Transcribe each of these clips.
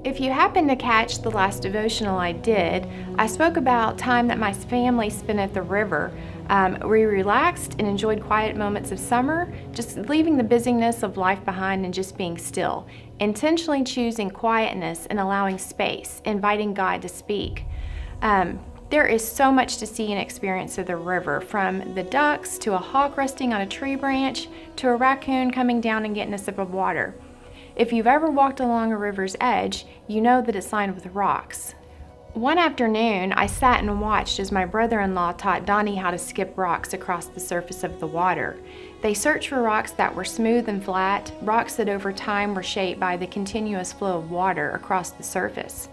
If you happen to catch the last devotional I did, I spoke about time that my family spent at the river. We relaxed and enjoyed quiet moments of summer, just leaving the busyness of life behind and just being still, intentionally choosing quietness and allowing space, inviting God to speak. There is so much to see and experience at the river, from the ducks to a hawk resting on a tree branch to a raccoon coming down and getting a sip of water. If you've ever walked along a river's edge, you know that it's lined with rocks. One afternoon, I sat and watched as my brother-in-law taught Donnie how to skip rocks across the surface of the water. They searched for rocks that were smooth and flat, rocks that over time were shaped by the continuous flow of water across the surface.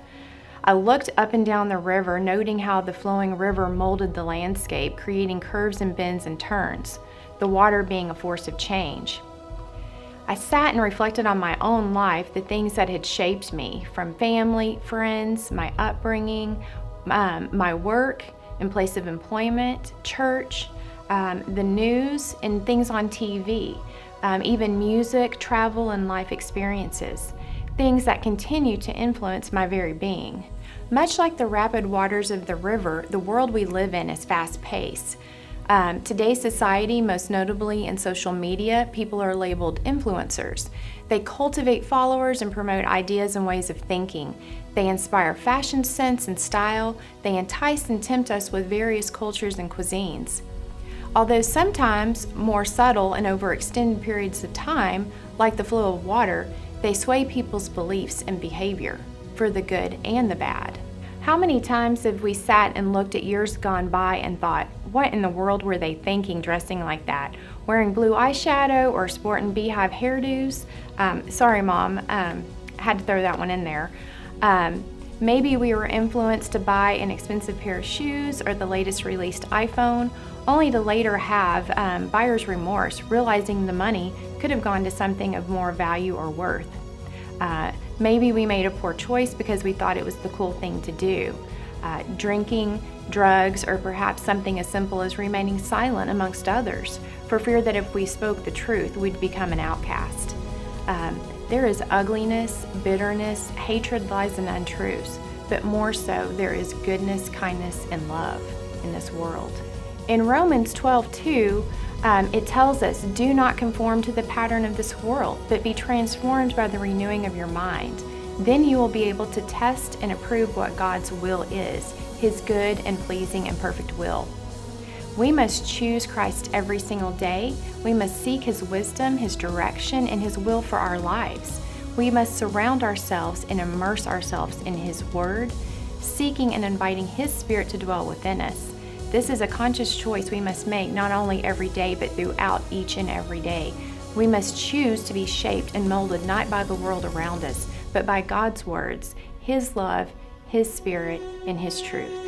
I looked up and down the river, noting how the flowing river molded the landscape, creating curves and bends and turns, the water being a force of change. I sat and reflected on my own life, the things that had shaped me, from family, friends, my upbringing, my work and place of employment, church, the news, and things on TV, even music, travel, and life experiences, things that continue to influence my very being. Much like the rapid waters of the river, the world we live in is fast-paced. Today's society, most notably in social media, people are labeled influencers. They cultivate followers and promote ideas and ways of thinking. They inspire fashion sense and style. They entice and tempt us with various cultures and cuisines. Although sometimes more subtle and over extended periods of time, like the flow of water, they sway people's beliefs and behavior, for the good and the bad. How many times have we sat and looked at years gone by and thought, what in the world were they thinking dressing like that? Wearing blue eyeshadow or sporting beehive hairdos? Sorry, Mom, had to throw that one in there. Maybe we were influenced to buy an expensive pair of shoes or the latest released iPhone, only to later have buyer's remorse, realizing the money could have gone to something of more value or worth. Maybe we made a poor choice because we thought it was the cool thing to do. Drinking, drugs, or perhaps something as simple as remaining silent amongst others, for fear that if we spoke the truth, we'd become an outcast. There is ugliness, bitterness, hatred, lies, and untruths, but more so, there is goodness, kindness, and love in this world. In Romans 12:2, it tells us, do not conform to the pattern of this world, but be transformed by the renewing of your mind. Then you will be able to test and approve what God's will is, His good and pleasing and perfect will. We must choose Christ every single day. We must seek His wisdom, His direction, and His will for our lives. We must surround ourselves and immerse ourselves in His Word, seeking and inviting His Spirit to dwell within us. This is a conscious choice we must make not only every day, but throughout each and every day. We must choose to be shaped and molded not by the world around us, but by God's words, His love, His Spirit, and His truth.